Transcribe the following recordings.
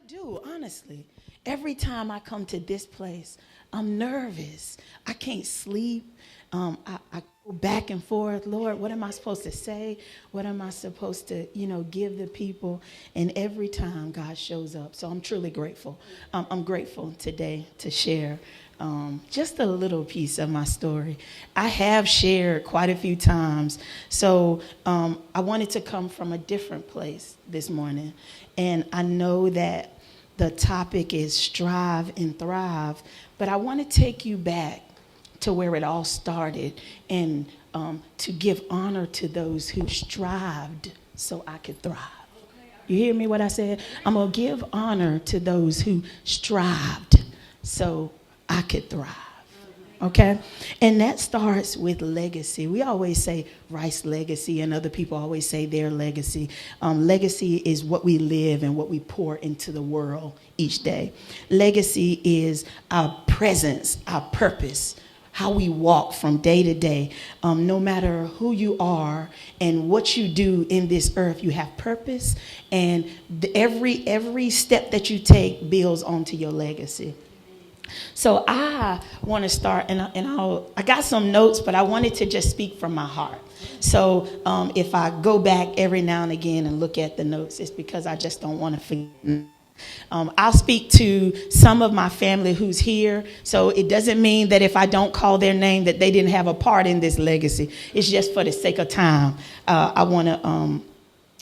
do, honestly. Every time I come to this place, I'm nervous. I can't sleep. I go back and forth. Lord, what am I supposed to say? What am I supposed to, give the people? And every time God shows up. So I'm truly grateful. I'm grateful today to share just a little piece of my story. I have shared quite a few times. So I wanted to come from a different place this morning. And I know that the topic is strive and thrive, but I want to take you back to where it all started and to give honor to those who strived so I could thrive. You hear me what I said? I'm going to give honor to those who strived so I could thrive. Okay? And that starts with legacy. We always say Rice's legacy, and other people always say their legacy. Legacy is what we live and what we pour into the world each day. Legacy is our presence, our purpose, how we walk from day to day. No matter who you are and what you do in this earth, you have purpose, and every step that you take builds onto your legacy. So I want to start, and I got some notes, but I wanted to just speak from my heart. So if I go back every now and again and look at the notes, it's because I just don't want to forget. I'll speak to some of my family who's here. So it doesn't mean that if I don't call their name that they didn't have a part in this legacy. It's just for the sake of time. I'm going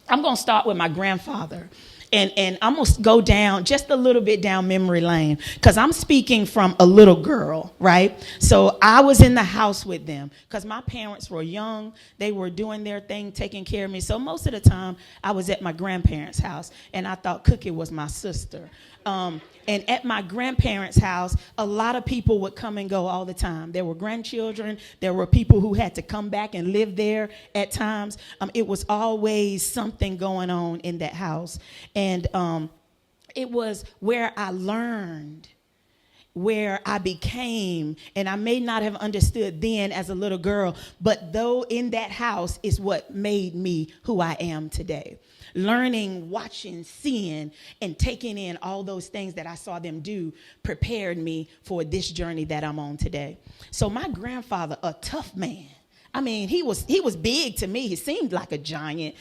to start with my grandfather. And I'm going to go down just a little bit down memory lane because I'm speaking from a little girl, right? So I was in the house with them because my parents were young. They were doing their thing, taking care of me. So most of the time I was at my grandparents' house, and I thought Cookie was my sister. And at my grandparents' house, a lot of people would come and go all the time. There were grandchildren. There were people who had to come back and live there at times. It was always something going on in that house. And it was where I learned, where I became, and I may not have understood then as a little girl, but though in that house is what made me who I am today. Learning, watching, seeing, and taking in all those things that I saw them do prepared me for this journey that I'm on today. So my grandfather, a tough man. I mean, he was big to me. He seemed like a giant.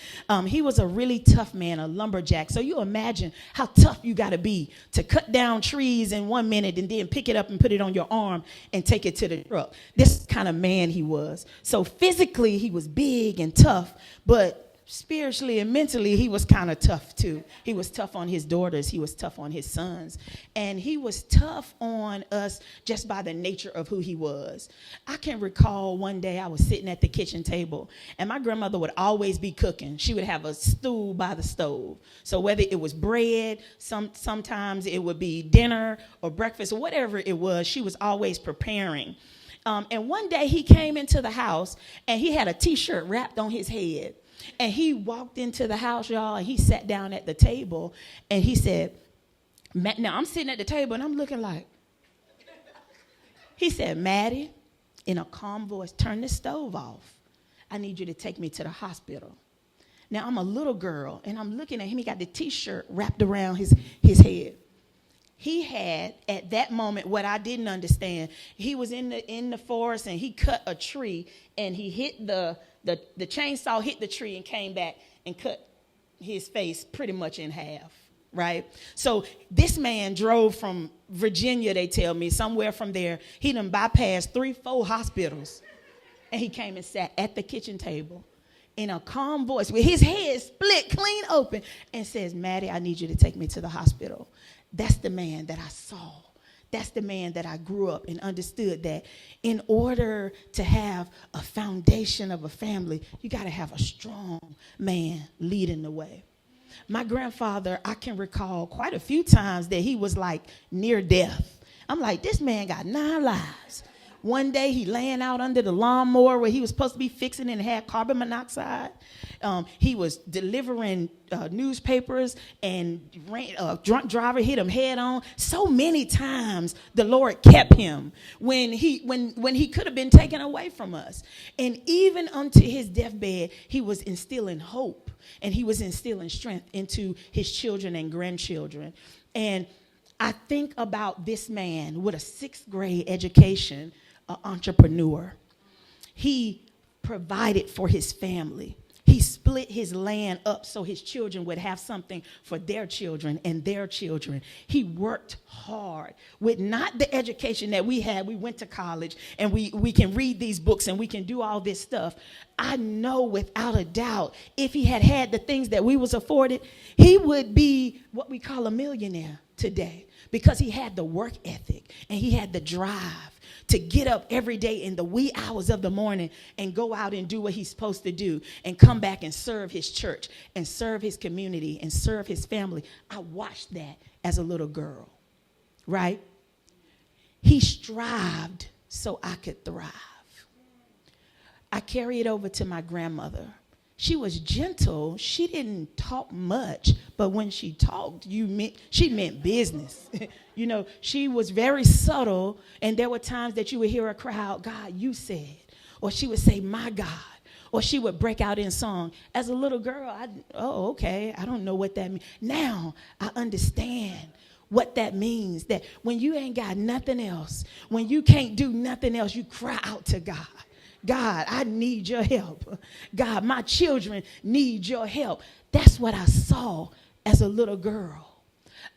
He was a really tough man, a lumberjack. So you imagine how tough you got to be to cut down trees in 1 minute and then pick it up and put it on your arm and take it to the truck. This kind of man he was. So physically, he was big and tough, but spiritually and mentally, he was kind of tough too. He was tough on his daughters. He was tough on his sons. And he was tough on us just by the nature of who he was. I can recall one day I was sitting at the kitchen table, and my grandmother would always be cooking. She would have a stool by the stove. So whether it was bread, sometimes it would be dinner or breakfast or whatever it was, she was always preparing. And one day he came into the house, and he had a T-shirt wrapped on his head. And he walked into the house, y'all, and he sat down at the table, and he said, now I'm sitting at the table, and I'm looking like, he said, Maddie, in a calm voice, turn the stove off. I need you to take me to the hospital. Now, I'm a little girl, and I'm looking at him. He got the T-shirt wrapped around his head. He had, at that moment, what I didn't understand. He was in the forest, and he cut a tree, and he hit the chainsaw hit the tree and came back and cut his face pretty much in half, right? So this man drove from Virginia, they tell me, somewhere from there. He done bypassed 3-4 hospitals, and he came and sat at the kitchen table in a calm voice with his head split clean open and says, Maddie, I need you to take me to the hospital. That's the man that I saw. That's the man that I grew up and understood that in order to have a foundation of a family, you got to have a strong man leading the way. My grandfather, I can recall quite a few times that he was like near death. I'm like, this man got 9 lives. One day he laying out under the lawnmower where he was supposed to be fixing and had carbon monoxide. He was delivering newspapers, and a drunk driver hit him head on. So many times the Lord kept him when he could have been taken away from us. And even unto his deathbed, he was instilling hope, and he was instilling strength into his children and grandchildren. And I think about this man with a 6th grade education, an entrepreneur. He provided for his family. He split his land up so his children would have something for their children and their children. He worked hard with not the education that we had. We went to college and we can read these books and we can do all this stuff. I know without a doubt, if he had had the things that we was afforded, he would be what we call a millionaire today, because he had the work ethic and he had the drive to get up every day in the wee hours of the morning and go out and do what he's supposed to do and come back and serve his church and serve his community and serve his family. I watched that as a little girl, right? He strived so I could thrive. I carry it over to my grandmother. She was gentle. She didn't talk much, but when she talked, she meant business. You know, she was very subtle, and there were times that you would hear her cry out, "God, you said," or she would say, "My God," or she would break out in song. As a little girl, okay, I don't know what that means. Now I understand what that means, that when you ain't got nothing else, when you can't do nothing else, you cry out to God. God, I need your help. God, my children need your help. That's what I saw as a little girl.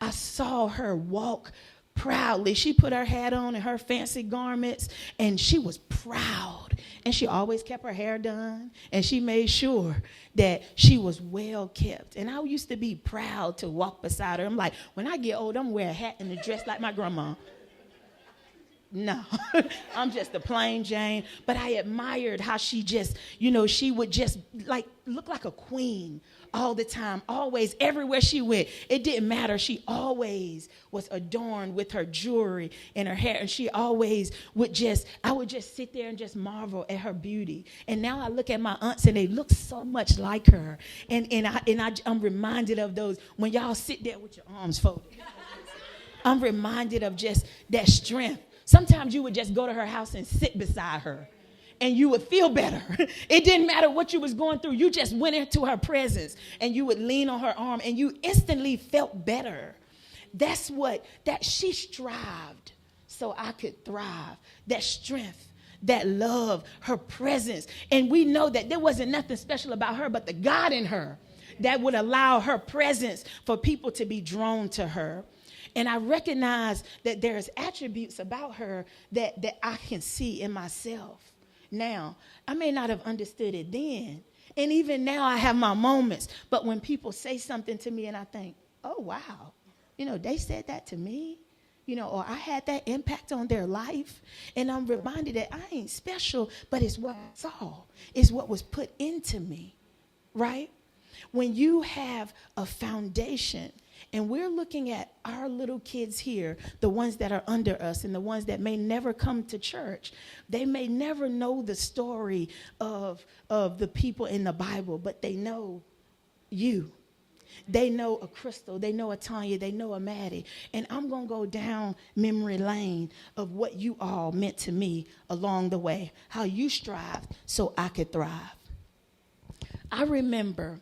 I saw her walk proudly. She put her hat on and her fancy garments, and she was proud. And she always kept her hair done, and she made sure that she was well kept. And I used to be proud to walk beside her. I'm like, when I get old, I'm going to wear a hat and a dress like my grandma. No, I'm just a plain Jane. But I admired how she just, she would just like look like a queen all the time, always, everywhere she went. It didn't matter. She always was adorned with her jewelry and her hair. And she always I would just sit there and just marvel at her beauty. And now I look at my aunts and they look so much like her. I'm reminded of those when y'all sit there with your arms folded. I'm reminded of just that strength. Sometimes you would just go to her house and sit beside her, and you would feel better. It didn't matter what you was going through. You just went into her presence, and you would lean on her arm, and you instantly felt better. That she strived so I could thrive. That strength, that love, her presence. And we know that there wasn't nothing special about her but the God in her that would allow her presence for people to be drawn to her. And I recognize that there's attributes about her that I can see in myself. Now, I may not have understood it then. And even now I have my moments. But when people say something to me and I think, oh, wow, they said that to me, or I had that impact on their life. And I'm reminded that I ain't special, but it's what I saw. It's what was put into me, right? When you have a foundation, and we're looking at our little kids here, the ones that are under us and the ones that may never come to church. They may never know the story of the people in the Bible, but they know you. They know a Crystal. They know a Tanya. They know a Maddie. And I'm going to go down memory lane of what you all meant to me along the way, how you strived so I could thrive. I remember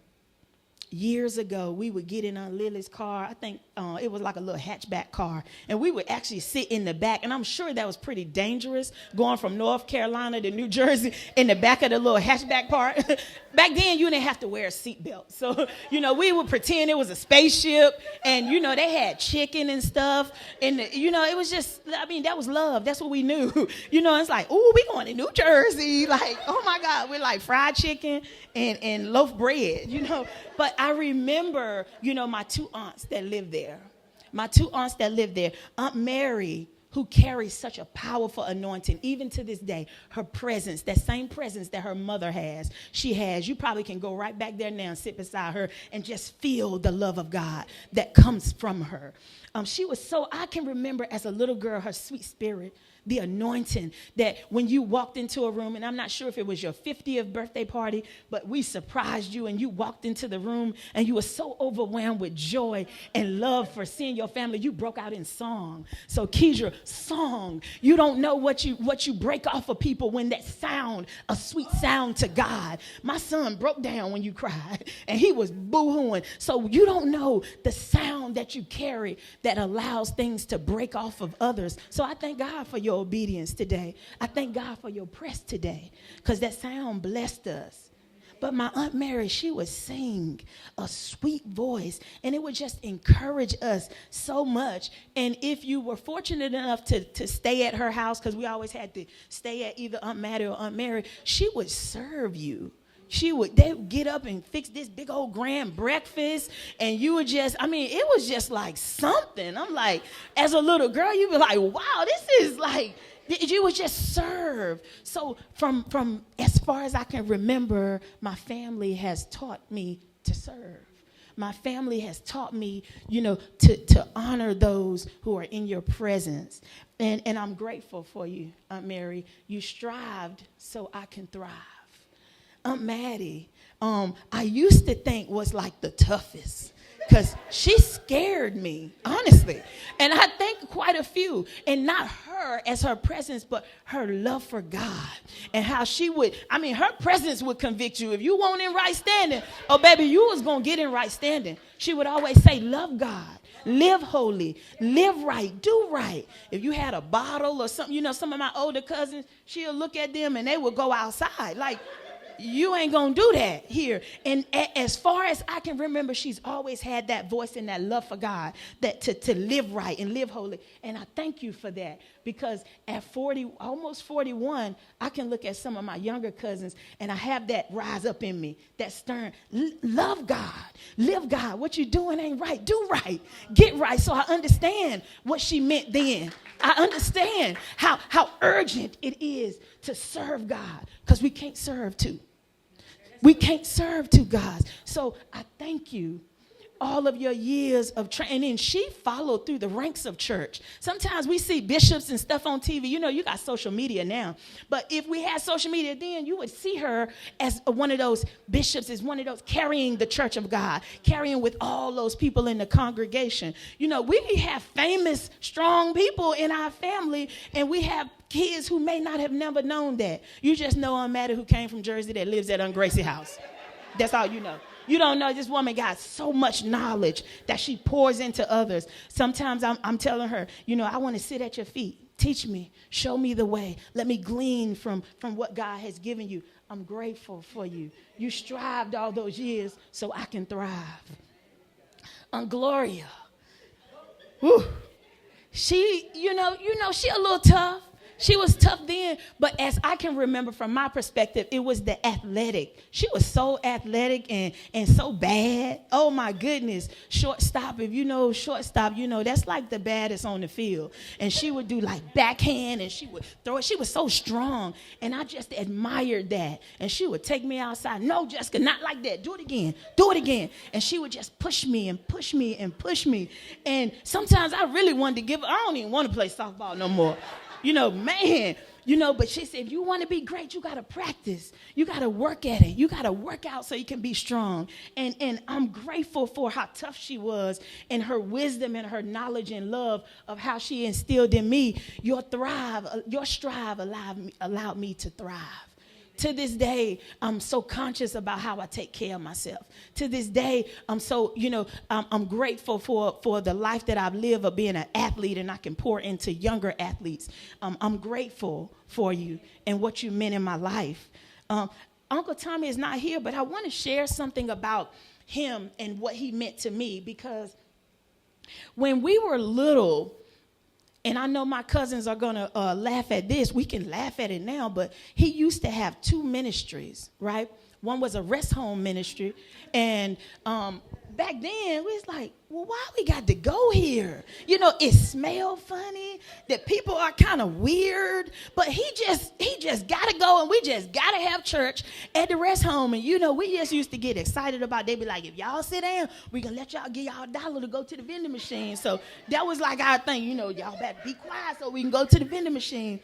years ago, we would get in on Lily's car. I think it was like a little hatchback car. And we would actually sit in the back. And I'm sure that was pretty dangerous, going from North Carolina to New Jersey in the back of the little hatchback part. Back then, you didn't have to wear a seatbelt. So, we would pretend it was a spaceship. And, they had chicken and stuff. And, it was just, that was love. That's what we knew. It's like, ooh, we going to New Jersey. Like, oh, my God, we're like fried chicken and loaf bread, But I remember, my two aunts that lived there. Aunt Mary, who carries such a powerful anointing, even to this day, her presence, that same presence that her mother has, she has. You probably can go right back there now and sit beside her and just feel the love of God that comes from her. I can remember as a little girl, her sweet spirit, the anointing that when you walked into a room, and I'm not sure if it was your 50th birthday party, but we surprised you and you walked into the room and you were so overwhelmed with joy and love for seeing your family, you broke out in song. So Keidra, song. You don't know what you break off of people when that sound, a sweet sound to God. My son broke down when you cried and he was boo-hooing. So you don't know the sound that you carry that allows things to break off of others. So I thank God for your obedience today. I thank God for your press today because that sound blessed us. But my Aunt Mary, she would sing a sweet voice, and it would just encourage us so much. And if you were fortunate enough to stay at her house, because we always had to stay at either Aunt Maddie or Aunt Mary, she would serve you. They would get up and fix this big old grand breakfast, and you would just, it was just like something. I'm like, as a little girl, you'd be like, wow, this is like, you would just serve. So from as far as I can remember, my family has taught me to serve. My family has taught me, to honor those who are in your presence. And I'm grateful for you, Aunt Mary. You strived so I can thrive. Aunt Maddie, I used to think was like the toughest because she scared me, honestly. And I think quite a few, and not her as her presence, but her love for God and how she would, her presence would convict you. If you weren't in right standing, oh, baby, you was going to get in right standing. She would always say, love God, live holy, live right, do right. If you had a bottle or something, some of my older cousins, she'll look at them and they would go outside like, you ain't gonna do that here. And as far as I can remember, she's always had that voice and that love for God, that to live right and live holy. And I thank you for that, because at 40, almost 41, I can look at some of my younger cousins and I have that rise up in me, that stern, love God, live God. What you doing ain't right. Do right. Get right. So I understand what she meant then. I understand how urgent it is to serve God, because we can't serve two. We can't serve two gods. So I thank you. All of your years of training. And she followed through the ranks of church. Sometimes we see bishops and stuff on TV. You got social media now. But if we had social media then, you would see her as one of those bishops, as one of those carrying the church of God, carrying with all those people in the congregation. We have famous, strong people in our family, and we have kids who may not have never known that. You just know Aunt Maddie, who came from Jersey, that lives at Aunt Gracie house. That's all you know. You don't know this woman got so much knowledge that she pours into others. Sometimes I'm telling her, I want to sit at your feet. Teach me. Show me the way. Let me glean from what God has given you. I'm grateful for you. You strived all those years so I can thrive. Gloria. Whew. She, she a little tough. She was tough then, but as I can remember from my perspective, it was the athletic. She was so athletic and so bad. Oh, my goodness. Shortstop, if you know shortstop, that's like the baddest on the field. And she would do like backhand, and she would throw it. She was so strong, and I just admired that. And she would take me outside. No, Jessica, not like that. Do it again. Do it again. And she would just push me and push me and push me. And sometimes I really wanted to give her. I don't even want to play softball no more. But she said, if you want to be great, you got to practice. You got to work at it. You got to work out so you can be strong. And I'm grateful for how tough she was and her wisdom and her knowledge and love of how she instilled in me. Your strive allowed me to thrive. To this day, I'm so conscious about how I take care of myself. To this day, I'm so, I'm grateful for the life that I've lived of being an athlete, and I can pour into younger athletes. I'm grateful for you and what you meant in my life. Uncle Tommy is not here, but I want to share something about him and what he meant to me, because when we were little, and I know my cousins are going to laugh at this. We can laugh at it now, but he used to have two ministries, right? One was a rest home ministry, and back then, we was like, well, why we got to go here? You know, it smelled funny, that people are kind of weird, but he just got to go, and we just got to have church at the rest home. And, you know, we just used to get excited about, they be like, if y'all sit down, we going to let y'all give y'all $1 to go to the vending machine. So that was like our thing, you know, y'all better be quiet so we can go to the vending machine.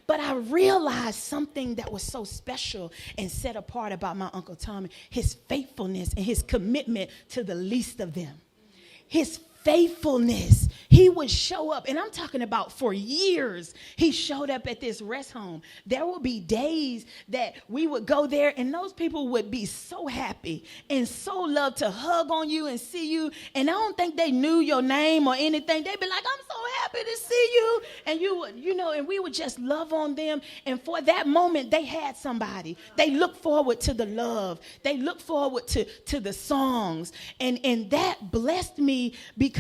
But I realized something that was so special and set apart about my Uncle Tommy, his faithfulness and his commitment to the least of them. His faithfulness. He would show up, and I'm talking about for years, he showed up at this rest home. There would be days that we would go there, and those people would be so happy and so love to hug on you and see you, and I don't think they knew your name or anything. They'd be like, I'm so happy to see you, and you would, you know, and we would just love on them, and for that moment, they had somebody. They looked forward to the love. They looked forward to the songs, and that blessed me because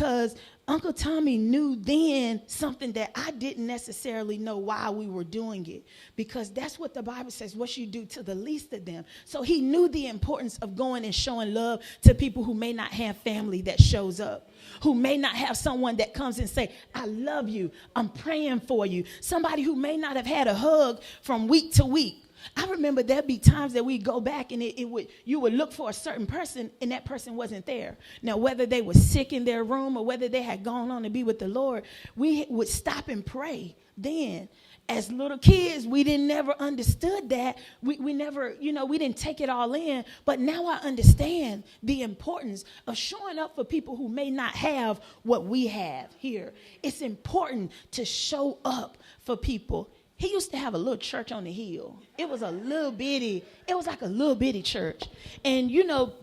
Uncle Tommy knew then something that I didn't necessarily know why we were doing it, because that's what the Bible says, what you do to the least of them. So he knew the importance of going and showing love to people who may not have family that shows up, who may not have someone that comes and say, I love you, I'm praying for you, somebody who may not have had a hug from week to week. I remember there'd be times that we'd go back and you would look for a certain person and that person wasn't there. Now, whether they were sick in their room or whether they had gone on to be with the Lord, we would stop and pray then. As little kids, we didn't never understood that. We never, you know, we didn't take it all in. But now I understand the importance of showing up for people who may not have what we have here. It's important to show up for people. He used to have a little church on the hill. It was like a little bitty church. And, you know,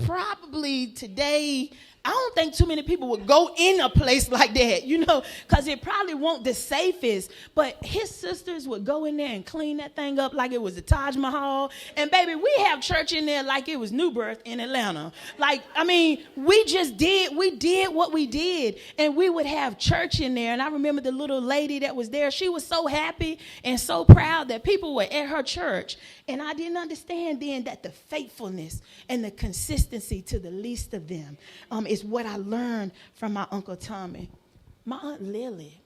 probably today, I don't think too many people would go in a place like that, you know, because it probably won't the safest. But his sisters would go in there and clean that thing up like it was the Taj Mahal. And, baby, we have church in there like it was New Birth in Atlanta. Like, I mean, we did what we did. And we would have church in there. And I remember the little lady that was there. She was so happy and so proud that people were at her church. And I didn't understand then that the faithfulness and the consistency to the least of them is what I learned from my Uncle Tommy. My Aunt Lily,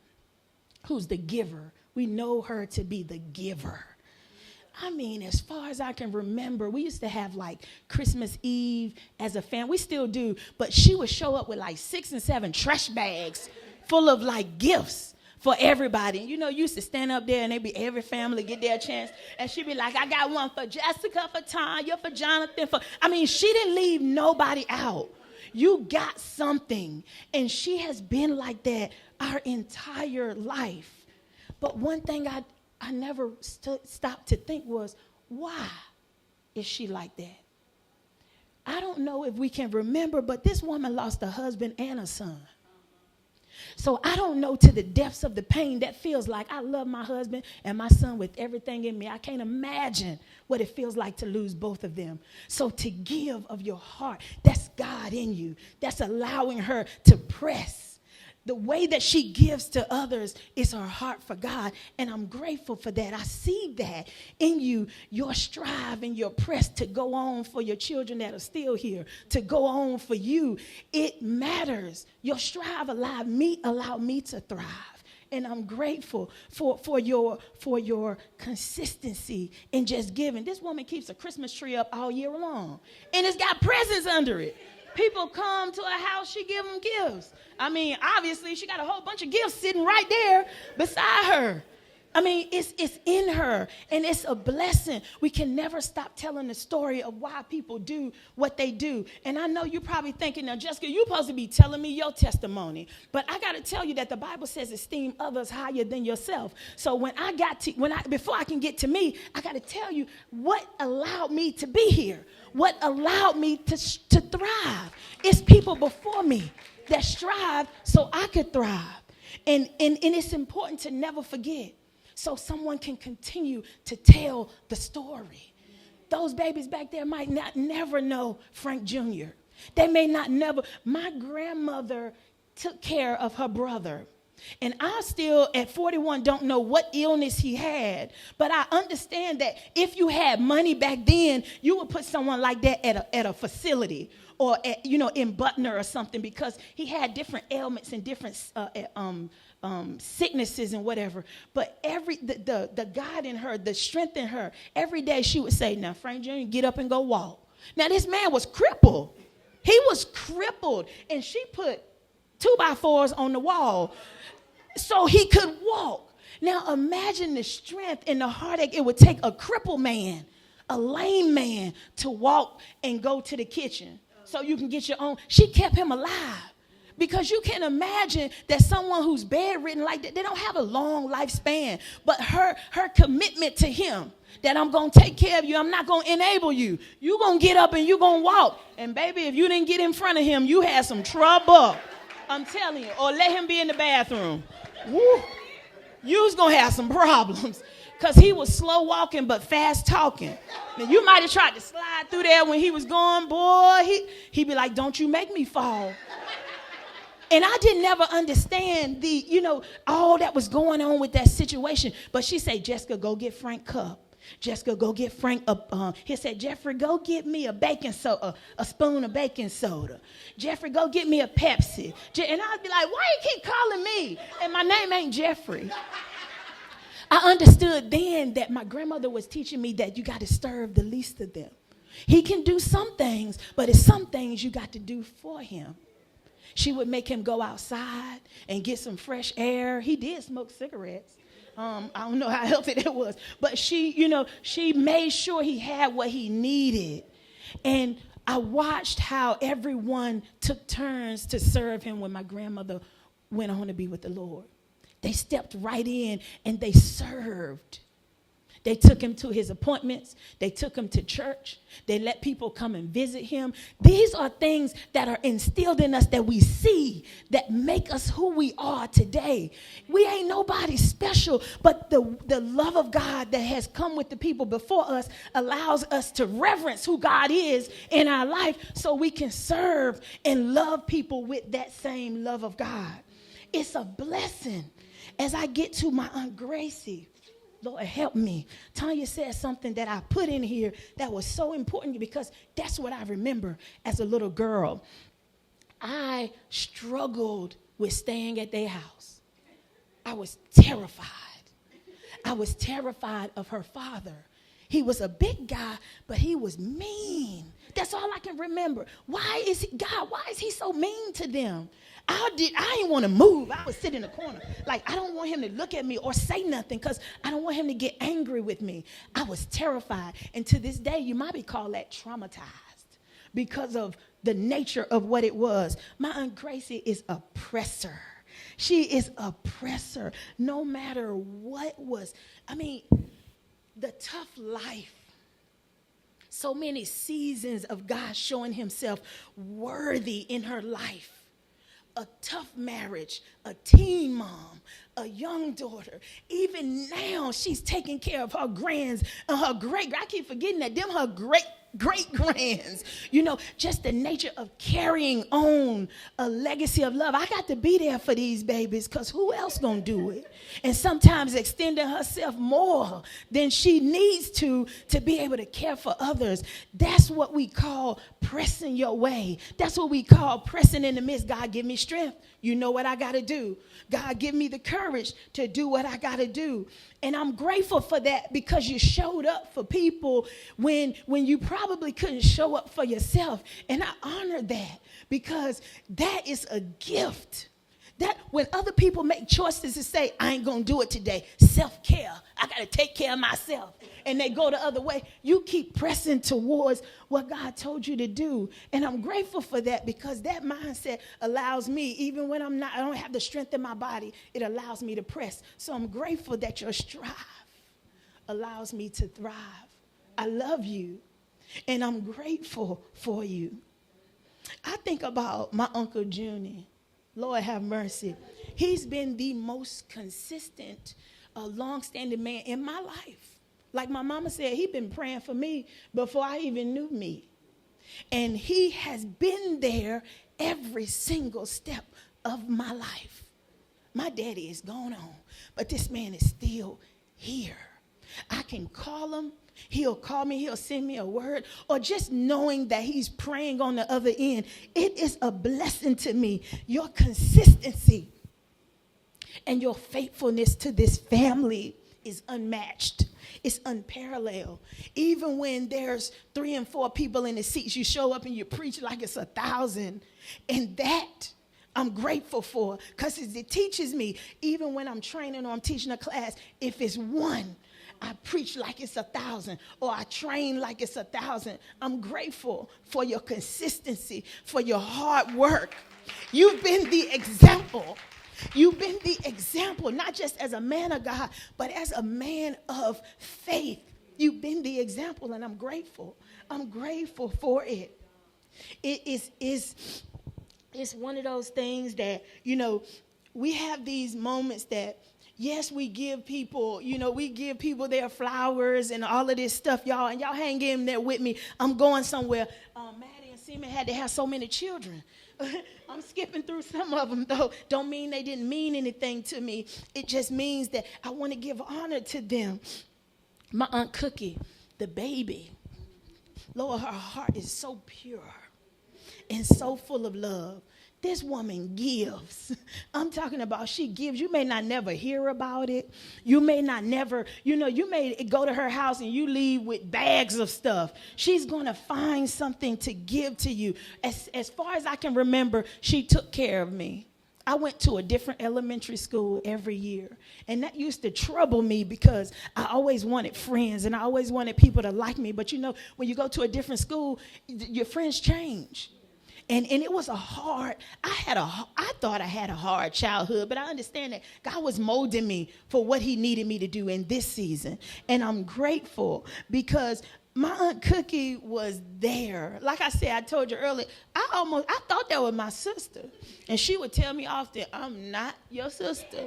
who's the giver, we know her to be the giver. I mean, as far as I can remember, we used to have like Christmas Eve as a family. We still do, but she would show up with like 6 and 7 trash bags full of like gifts for everybody. You know, you used to stand up there and they'd be every family get their chance. And she'd be like, I got one for Jessica, for Tanya, for Jonathan. I mean, she didn't leave nobody out. You got something. And she has been like that our entire life. But one thing I never stopped to think was, why is she like that? I don't know if we can remember, but this woman lost a husband and a son. So I don't know to the depths of the pain that feels like. I love my husband and my son with everything in me. I can't imagine what it feels like to lose both of them. So to give of your heart, that's God in you. That's allowing her to press. The way that she gives to others is her heart for God, and I'm grateful for that. I see that in you, your strive and your press to go on for your children that are still here, to go on for you. It matters. Your strive allowed me to thrive, and I'm grateful for your consistency in just giving. This woman keeps a Christmas tree up all year long, and it's got presents under it. People come to her house, she give them gifts. I mean, obviously, she got a whole bunch of gifts sitting right there beside her. I mean, it's in her, and it's a blessing. We can never stop telling the story of why people do what they do. And I know you're probably thinking, now, Jessica, you're supposed to be telling me your testimony. But I got to tell you that the Bible says esteem others higher than yourself. So before I can get to me, I got to tell you what allowed me to be here, what allowed me to thrive. It's people before me that strive so I could thrive. And it's important to never forget, so someone can continue to tell the story. Those babies back there might not never know Frank Jr. They may not never. My grandmother took care of her brother. And I still, at 41, don't know what illness he had. But I understand that if you had money back then, you would put someone like that at a facility. or in Butner or something, because he had different ailments and different sicknesses and whatever. But the God in her, the strength in her, every day she would say, now, Frank Jr., get up and go walk. Now, this man was crippled. He was crippled. And she put 2x4s on the wall so he could walk. Now, imagine the strength and the heartache it would take a crippled man, a lame man, to walk and go to the kitchen so you can get your own. She kept him alive. Because you can imagine that someone who's bedridden like that, they don't have a long lifespan. But her commitment to him, that I'm going to take care of you, I'm not going to enable you. You're going to get up and you're going to walk. And baby, if you didn't get in front of him, you had some trouble. I'm telling you. Or let him be in the bathroom. Woo. You was going to have some problems. Because he was slow walking but fast talking. Now, you might have tried to slide through there when he was going, boy. He'd be like, don't you make me fall. And I didn't never understand all that was going on with that situation. But she said, Jessica, go get Frank cup. Jessica, go get Frank he said, Jeffrey, go get me a baking soda, a spoon of baking soda. Jeffrey, go get me a Pepsi. And I'd be like, why you keep calling me? And my name ain't Jeffrey. I understood then that my grandmother was teaching me that you got to serve the least of them. He can do some things, but it's some things you got to do for him. She would make him go outside and get some fresh air. He did smoke cigarettes. I don't know how healthy that was. But she made sure he had what he needed. And I watched how everyone took turns to serve him when my grandmother went on to be with the Lord. They stepped right in and they served. They took him to his appointments. They took him to church. They let people come and visit him. These are things that are instilled in us that we see that make us who we are today. We ain't nobody special, but the love of God that has come with the people before us allows us to reverence who God is in our life so we can serve and love people with that same love of God. It's a blessing. As I get to my Aunt Gracie, Lord, help me. Tanya said something that I put in here that was so important because that's what I remember as a little girl. I struggled with staying at their house. I was terrified. I was terrified of her father. He was a big guy, but he was mean. That's all I can remember. Why is he so mean to them? I didn't want to move. I would sit in the corner. Like, I don't want him to look at me or say nothing because I don't want him to get angry with me. I was terrified. And to this day, you might be called that traumatized because of the nature of what it was. My Aunt Gracie is a oppressor. She is a oppressor no matter what was. The tough life. So many seasons of God showing himself worthy in her life. A tough marriage, a teen mom, a young daughter. Even now, she's taking care of her grands and her I keep forgetting that them her great-grands. Just the nature of carrying on a legacy of love. I got to be there for these babies because who else gonna do it? And sometimes extending herself more than she needs to be able to care for others. That's what we call pressing your way. That's what we call pressing in the midst. God, give me strength. You know what I got to do. God, give me the courage to do what I got to do. And I'm grateful for that because you showed up for people when you probably couldn't show up for yourself. And I honor that because that is a gift. That when other people make choices to say, I ain't going to do it today, self-care, I got to take care of myself, and they go the other way, you keep pressing towards what God told you to do. And I'm grateful for that because that mindset allows me, even when I don't have the strength in my body, it allows me to press. So I'm grateful that your strive allows me to thrive. I love you, and I'm grateful for you. I think about my Uncle Junie. Lord have mercy. He's been the most consistent, long-standing man in my life. Like my mama said, he's been praying for me before I even knew me. And he has been there every single step of my life. My daddy is gone on, but this man is still here. I can call him He'll call me, he'll send me a word, or just knowing that he's praying on the other end. It is a blessing to me. Your consistency and your faithfulness to this family is unmatched. It's unparalleled. Even when there's 3 and 4 people in the seats, you show up and you preach like it's 1,000. And that I'm grateful for, because it teaches me, even when I'm training or I'm teaching a class, if it's one, I preach like it's 1,000, or I train like it's 1,000. I'm grateful for your consistency, for your hard work. You've been the example. You've been the example, not just as a man of God, but as a man of faith. You've been the example, and I'm grateful. I'm grateful for it. It's one of those things that, we have these moments that, yes, we give people their flowers and all of this stuff, y'all, and y'all hang in there with me. I'm going somewhere. Maddie and Seaman had to have so many children. I'm skipping through some of them, though. Don't mean they didn't mean anything to me. It just means that I want to give honor to them. My Aunt Cookie, the baby, Lord, her heart is so pure and so full of love. This woman gives. I'm talking about she gives. You may not never hear about it. You may not never, you may go to her house and you leave with bags of stuff. She's going to find something to give to you. As far as I can remember, she took care of me. I went to a different elementary school every year. And that used to trouble me because I always wanted friends and I always wanted people to like me. But when you go to a different school, your friends change. And it was I thought I had a hard childhood, but I understand that God was molding me for what he needed me to do in this season. And I'm grateful because my Aunt Cookie was there. Like I said, I told you earlier, I thought that was my sister. And she would tell me often, I'm not your sister.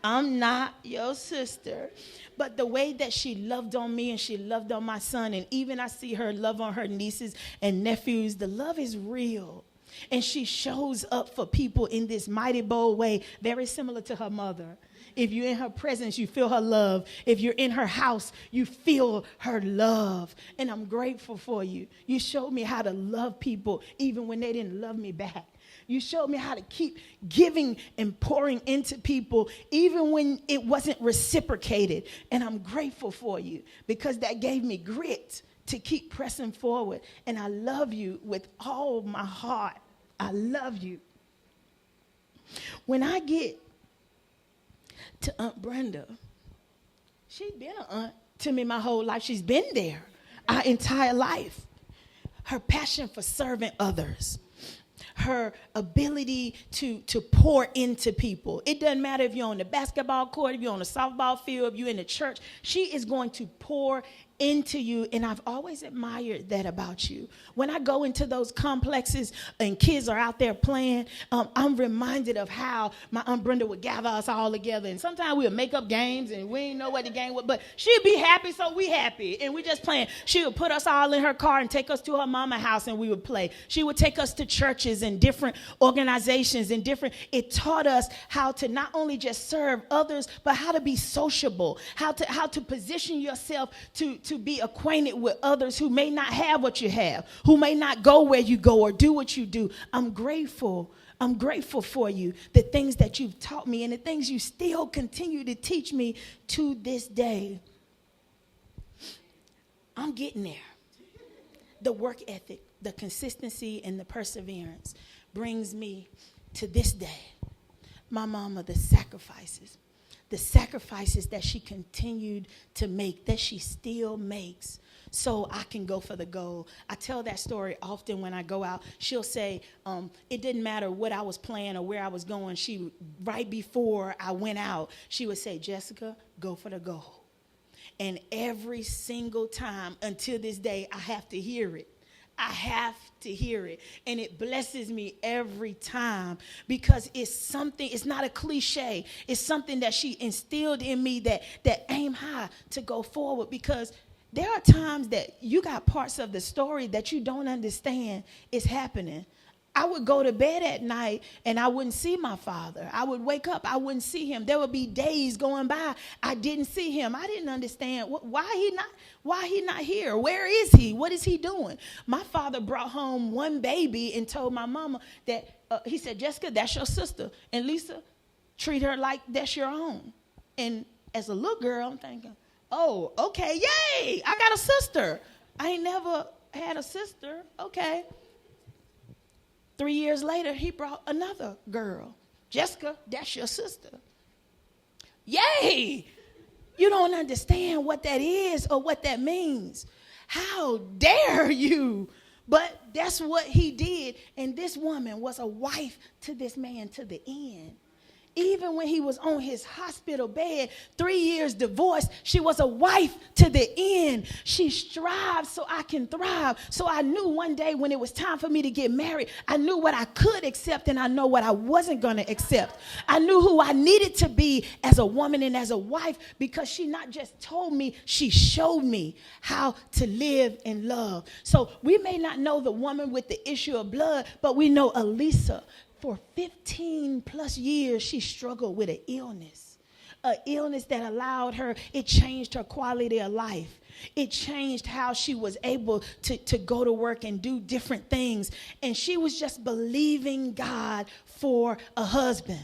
I'm not your sister. But the way that she loved on me and she loved on my son, and even I see her love on her nieces and nephews, the love is real. And she shows up for people in this mighty bold way, very similar to her mother. If you're in her presence, you feel her love. If you're in her house, you feel her love. And I'm grateful for you. You showed me how to love people even when they didn't love me back. You showed me how to keep giving and pouring into people even when it wasn't reciprocated. And I'm grateful for you because that gave me grit to keep pressing forward. And I love you with all my heart. I love you. When I get to Aunt Brenda, she's been an aunt to me my whole life. She's been there our entire life. Her passion for serving others. Her ability to pour into people. It doesn't matter if you're on the basketball court, if you're on the softball field, if you're in the church. She is going to pour into you, and I've always admired that about you. When I go into those complexes and kids are out there playing, I'm reminded of how my Aunt Brenda would gather us all together, and sometimes we would make up games, and we didn't know what the game was, but she'd be happy, so we happy, and we just playing. She would put us all in her car and take us to her mama's house, and we would play. She would take us to churches and different organizations and it taught us how to not only just serve others, but how to be sociable, how to position yourself to be acquainted with others who may not have what you have, who may not go where you go or do what you do. I'm grateful. I'm grateful for you, the things that you've taught me and the things you still continue to teach me to this day. I'm getting there. The work ethic, the consistency, and the perseverance brings me to this day. My mama, the sacrifices that she continued to make, that she still makes, so I can go for the goal. I tell that story often when I go out. She'll say, it didn't matter what I was playing or where I was going. Right before I went out, she would say, Jessica, go for the goal. And every single time until this day, I have to hear it. I have to hear it. And it blesses me every time because it's not a cliche. It's something that she instilled in me that aim high to go forward, because there are times that you got parts of the story that you don't understand is happening. I would go to bed at night and I wouldn't see my father. I would wake up, I wouldn't see him. There would be days going by, I didn't see him. I didn't understand why he not here. Where is he? What is he doing? My father brought home one baby and told my mama that, he said, Jessica, that's your sister. And Lisa, treat her like that's your own. And as a little girl, I'm thinking, oh, okay, yay, I got a sister. I ain't never had a sister. Okay. 3 years later, he brought another girl. Jessica, that's your sister. Yay! You don't understand what that is or what that means. How dare you? But that's what he did. And this woman was a wife to this man to the end. Even when he was on his hospital bed, 3 years divorced, she was a wife to the end. She strived so I can thrive. So I knew one day when it was time for me to get married, I knew what I could accept and I know what I wasn't going to accept. I knew who I needed to be as a woman and as a wife because she not just told me, she showed me how to live and love. So we may not know the woman with the issue of blood, but we know Elisa. For 15 plus years, she struggled with an illness that allowed her, it changed her quality of life. It changed how she was able to go to work and do different things. And she was just believing God for a husband.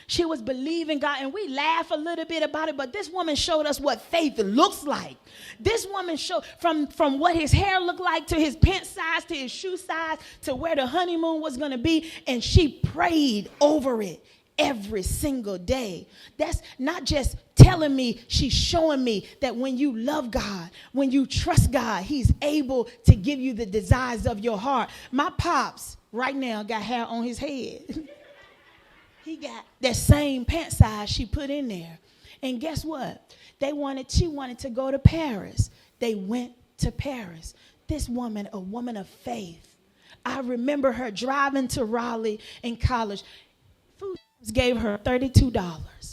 She was believing God, and we laugh a little bit about it, but this woman showed us what faith looks like. This woman showed from what his hair looked like to his pant size to his shoe size to where the honeymoon was going to be, and she prayed over it every single day. That's not just telling me, she's showing me that when you love God, when you trust God, he's able to give you the desires of your heart. My pops right now got hair on his head. He got that same pant size she put in there. And guess what? She wanted to go to Paris. They went to Paris. This woman, a woman of faith. I remember her driving to Raleigh in college. Food gave her $32.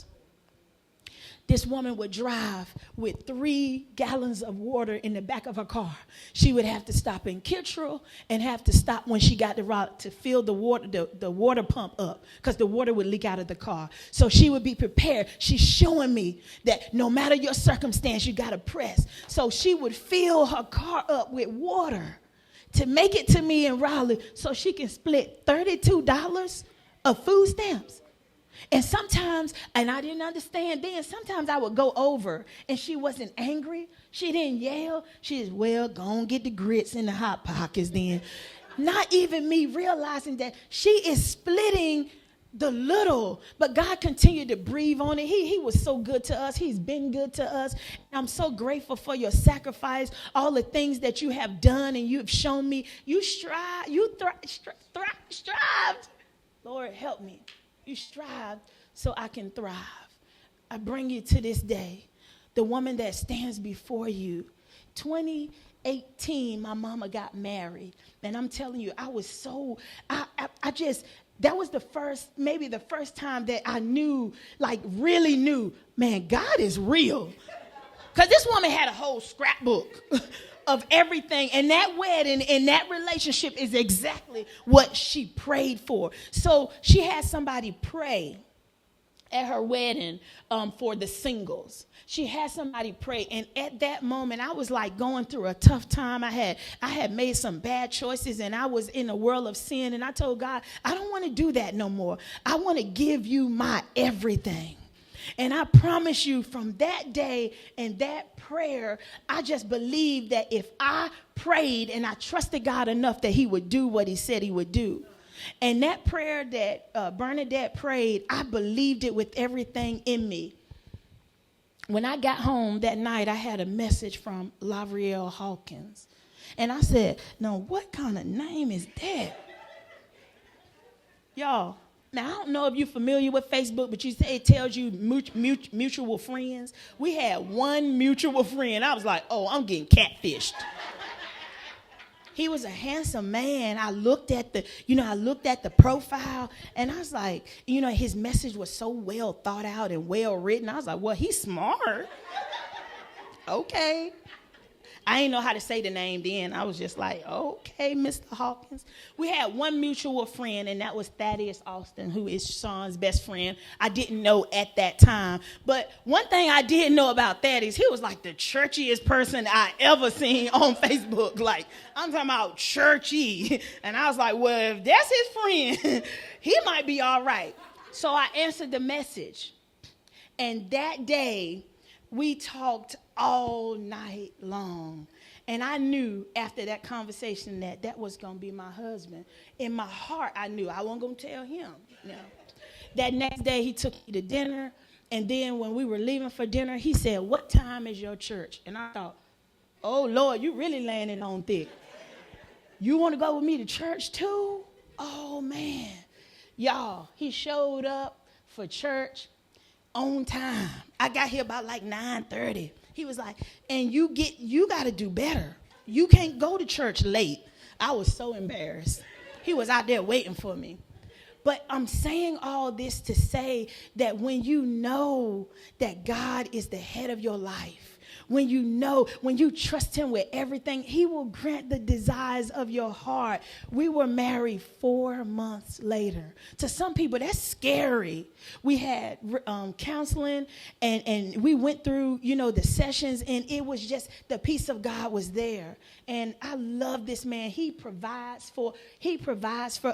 This woman would drive with 3 gallons of water in the back of her car. She would have to stop in Kittrell and have to stop when she got to Raleigh to fill the water pump up because the water would leak out of the car. So she would be prepared. She's showing me that no matter your circumstance, you got to press. So she would fill her car up with water to make it to me in Raleigh so she can split $32 of food stamps. And sometimes, and I didn't understand then, sometimes I would go over and she wasn't angry. She didn't yell. She just, well, go on get the grits in the Hot Pockets then. Not even me realizing that she is splitting the little, but God continued to breathe on it. He was so good to us. He's been good to us. I'm so grateful for your sacrifice, all the things that you have done and you have shown me. You strived. Lord, help me. You strive so I can thrive. I bring you to this day, the woman that stands before you. 2018, my mama got married. And I'm telling you, I was so, that was maybe the first time that I knew, like really knew, man, God is real. Because this woman had a whole scrapbook of everything. And that wedding and that relationship is exactly what she prayed for. So she had somebody pray at her wedding for the singles. She had somebody pray. And at that moment, I was like going through a tough time. I had made some bad choices and I was in a world of sin. And I told God, I don't want to do that no more. I want to give you my everything. And I promise you from that day and that prayer, I just believed that if I prayed and I trusted God enough that he would do what he said he would do. And that prayer that Bernadette prayed, I believed it with everything in me. When I got home that night, I had a message from Lavriel Hawkins. And I said, now what kind of name is that? Y'all. Now, I don't know if you're familiar with Facebook, but you say it tells you mutual friends. We had one mutual friend. I was like, oh, I'm getting catfished. He was a handsome man. I looked at the profile, and I was like, his message was so well thought out and well written. I was like, well, he's smart. Okay. I didn't know how to say the name then. I was just like, okay, Mr. Hawkins. We had one mutual friend, and that was Thaddeus Austin, who is Sean's best friend. I didn't know at that time. But one thing I did know about Thaddeus, he was like the churchiest person I ever seen on Facebook. Like, I'm talking about churchy. And I was like, well, if that's his friend, he might be all right. So I answered the message. And that day, we talked all night long. And I knew after that conversation that was going to be my husband. In my heart, I knew I wasn't going to tell him. You know. That next day, he took me to dinner. And then when we were leaving for dinner, he said, what time is your church? And I thought, oh, Lord, you really laying it on thick. You want to go with me to church too? Oh, man. Y'all, he showed up for church on time. I got here about like 9:30. He was like, and you got to do better. You can't go to church late. I was so embarrassed. He was out there waiting for me. But I'm saying all this to say that when you know that God is the head of your life, when you trust him with everything, he will grant the desires of your heart. We were married 4 months later. To some people, that's scary. We had counseling, and we went through, the sessions, and it was just the peace of God was there. And I love this man. He provides for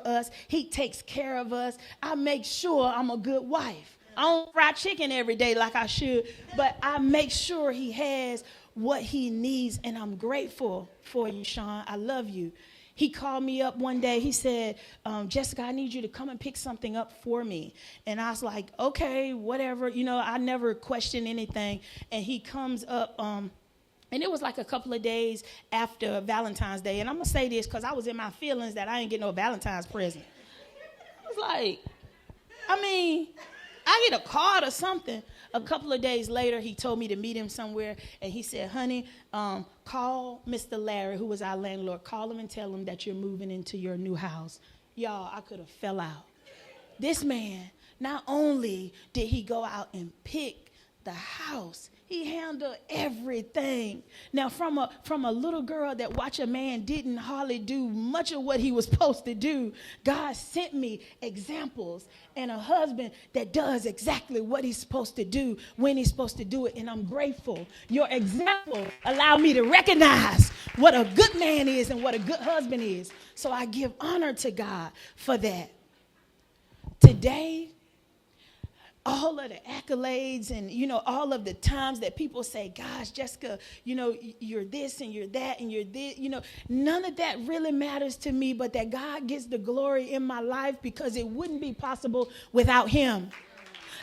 us. He takes care of us. I make sure I'm a good wife. I don't fry chicken every day like I should, but I make sure he has what he needs, and I'm grateful for you, Sean. I love you. He called me up one day. He said, Jessica, I need you to come and pick something up for me. And I was like, okay, whatever. I never question anything. And he comes up, and it was like a couple of days after Valentine's Day. And I'm going to say this because I was in my feelings that I didn't get no Valentine's present. I was like, I get a card or something. A couple of days later, he told me to meet him somewhere, and he said, honey, call Mr. Larry, who was our landlord. Call him and tell him that you're moving into your new house. Y'all, I could have fell out. This man, not only did he go out and pick the house, he handled everything. Now, from a little girl that watched a man didn't hardly do much of what he was supposed to do, God sent me examples and a husband that does exactly what he's supposed to do when he's supposed to do it, and I'm grateful. Your example allowed me to recognize what a good man is and what a good husband is, so I give honor to God for that. Today, all of the accolades and, all of the times that people say, gosh, Jessica, you're this and you're that and you're this, none of that really matters to me, but that God gets the glory in my life because it wouldn't be possible without him.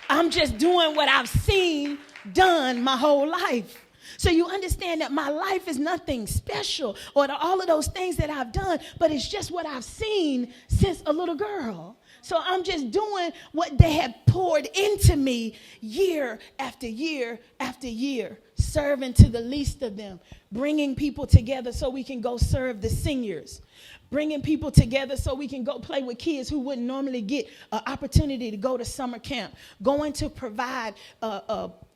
I'm just doing what I've seen done my whole life. So you understand that my life is nothing special or all of those things that I've done, but it's just what I've seen since a little girl. So I'm just doing what they have poured into me year after year after year, serving to the least of them, bringing people together so we can go serve the seniors, bringing people together so we can go play with kids who wouldn't normally get an opportunity to go to summer camp, going to provide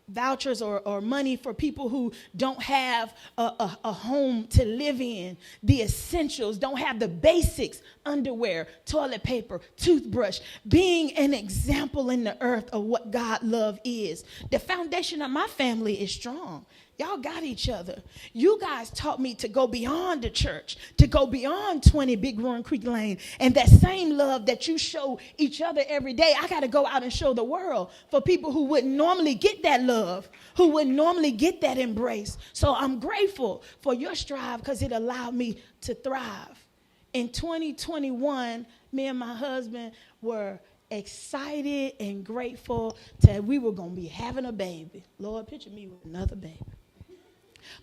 vouchers or money for people who don't have a home to live in, the essentials, don't have the basics, underwear, toilet paper, toothbrush, being an example in the earth of what God love is. The foundation of my family is strong. Y'all got each other. You guys taught me to go beyond the church, to go beyond 20 Big Roaring Creek Lane. And that same love that you show each other every day, I got to go out and show the world for people who wouldn't normally get that love, who wouldn't normally get that embrace. So I'm grateful for your strive because it allowed me to thrive. In 2021, me and my husband were excited and grateful that we were going to be having a baby. Lord, picture me with another baby.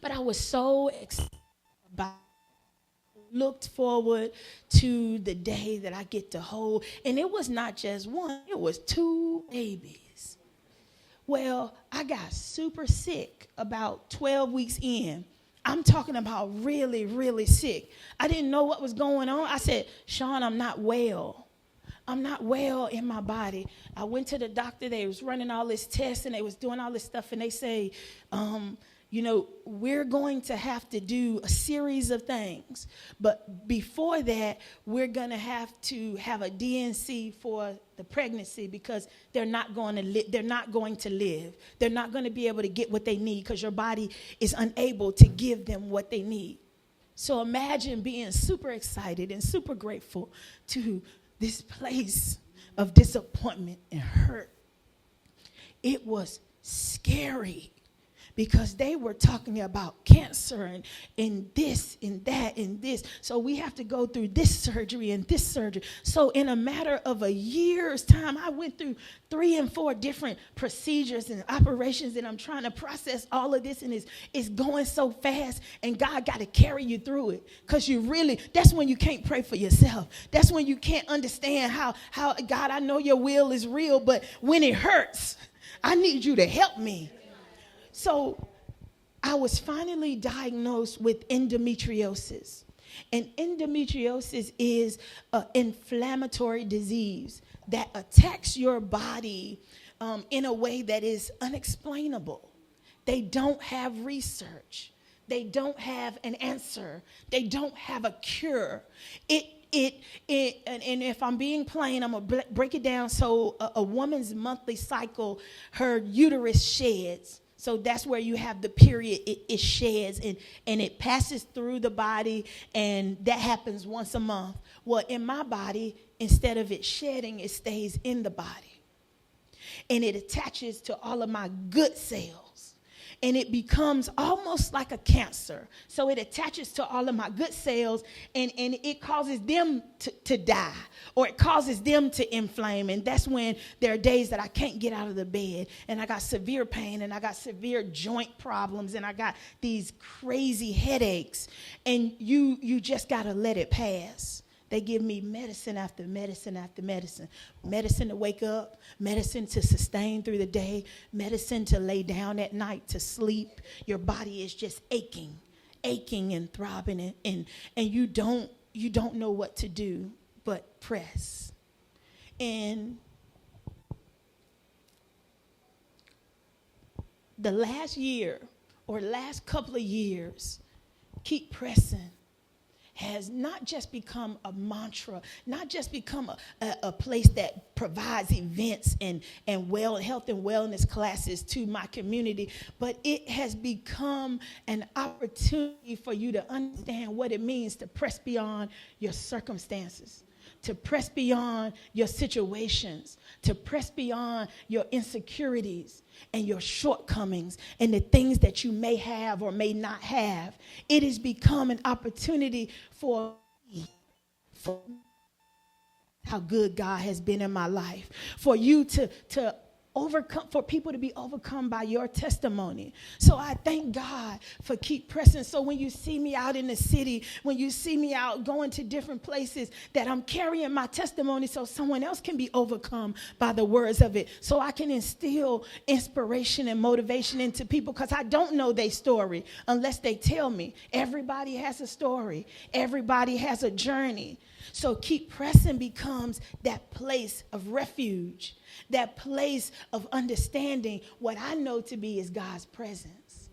But I was so excited about it. Looked forward to the day that I get to hold. And it was not just one, it was 2 babies. Well, I got super sick about 12 weeks in. I'm talking about really, really sick. I didn't know what was going on. I said, Sean, I'm not well. I'm not well in my body. I went to the doctor. They was running all this tests, and they was doing all this stuff, and they say, we're going to have to do a series of things. But before that, we're going to have a DNC for the pregnancy, because they're not going to live. They're not going to be able to get what they need, because your body is unable to give them what they need. So imagine being super excited and super grateful to this place of disappointment and hurt. It was scary, because they were talking about cancer and this and that and this. So we have to go through this surgery and this surgery. So in a matter of a year's time, I went through 3 and 4 different procedures and operations, and I'm trying to process all of this, and it's going so fast, and God got to carry you through it, because that's when you can't pray for yourself. That's when you can't understand how God, I know your will is real, but when it hurts, I need you to help me. So I was finally diagnosed with endometriosis. And endometriosis is an inflammatory disease that attacks your body in a way that is unexplainable. They don't have research. They don't have an answer. They don't have a cure. And if I'm being plain, I'm going to break it down. So a woman's monthly cycle, her uterus sheds. So that's where you have the period. It sheds and it passes through the body, and that happens once a month. Well, in my body, instead of it shedding, it stays in the body. And it attaches to all of my good cells. And it becomes almost like a cancer. So it attaches to all of my good cells, and it causes them to die, or it causes them to inflame. And that's when there are days that I can't get out of the bed, and I got severe pain, and I got severe joint problems, and I got these crazy headaches. And you just got to let it pass. They give me medicine after medicine after medicine. Medicine to wake up, medicine to sustain through the day, medicine to lay down at night to sleep. Your body is just aching and throbbing, and you don't know what to do but press. And the last year or last couple of years, keep pressing, has not just become a mantra, not just become a place that provides events and health and wellness classes to my community, but it has become an opportunity for you to understand what it means to press beyond your circumstances, to press beyond your situations, to press beyond your insecurities and your shortcomings and the things that you may have or may not have. It has become an opportunity for how good God has been in my life, for you to overcome, for people to be overcome by your testimony. So I thank God for keep pressing. So when you see me out in the city, when you see me out going to different places, that I'm carrying my testimony so someone else can be overcome by the words of it, so I can instill inspiration and motivation into people, because I don't know their story unless they tell me. Everybody has a story. Everybody has a journey. So keep pressing becomes that place of refuge, that place of understanding what I know to be is God's presence.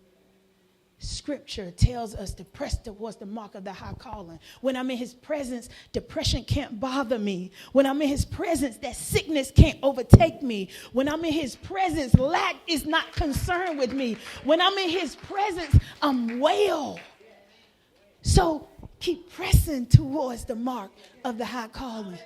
Scripture tells us to press towards the mark of the high calling. When I'm in his presence, depression can't bother me. When I'm in his presence, that sickness can't overtake me. When I'm in his presence, lack is not concerned with me. When I'm in his presence, I'm well. So keep pressing towards the mark of the high calling.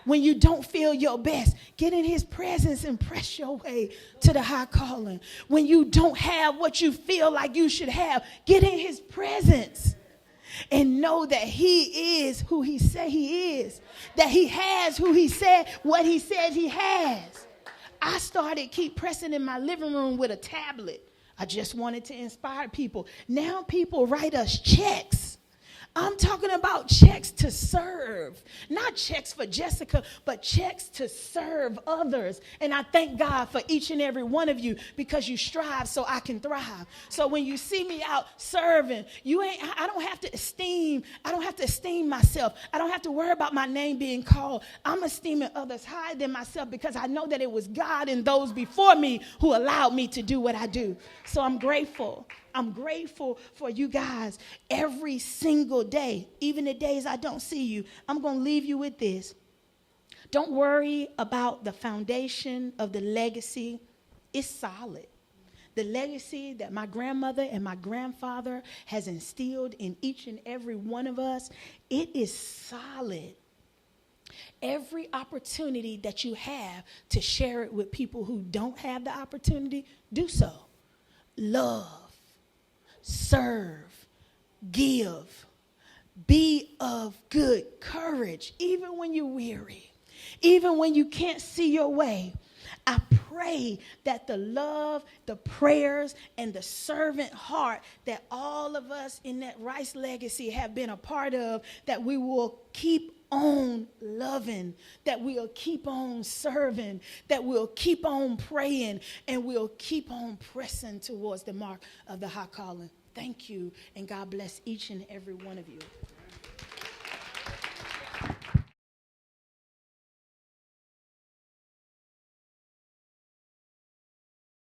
When you don't feel your best, get in his presence and press your way to the high calling. When you don't have what you feel like you should have, get in his presence and know that he is who he said he is, that he has who he said, what he said he has. I started keep pressing in my living room with a tablet. I just wanted to inspire people. Now people write us checks. I'm talking about checks to serve, not checks for Jessica, but checks to serve others. And I thank God for each and every one of you, because you strive so I can thrive. So when you see me out serving, I don't have to esteem myself. I don't have to worry about my name being called. I'm esteeming others higher than myself, because I know that it was God and those before me who allowed me to do what I do. So I'm grateful. I'm grateful for you guys every single day, even the days I don't see you. I'm going to leave you with this. Don't worry about the foundation of the legacy. It's solid. The legacy that my grandmother and my grandfather has instilled in each and every one of us, it is solid. Every opportunity that you have to share it with people who don't have the opportunity, do so. Love, serve, give, be of good courage, even when you're weary, even when you can't see your way. I pray that the love, the prayers, and the servant heart that all of us in that Rice legacy have been a part of, that we will keep on loving, that we'll keep on serving, that we'll keep on praying, and we'll keep on pressing towards the mark of the high calling. Thank you, and God bless each and every one of you.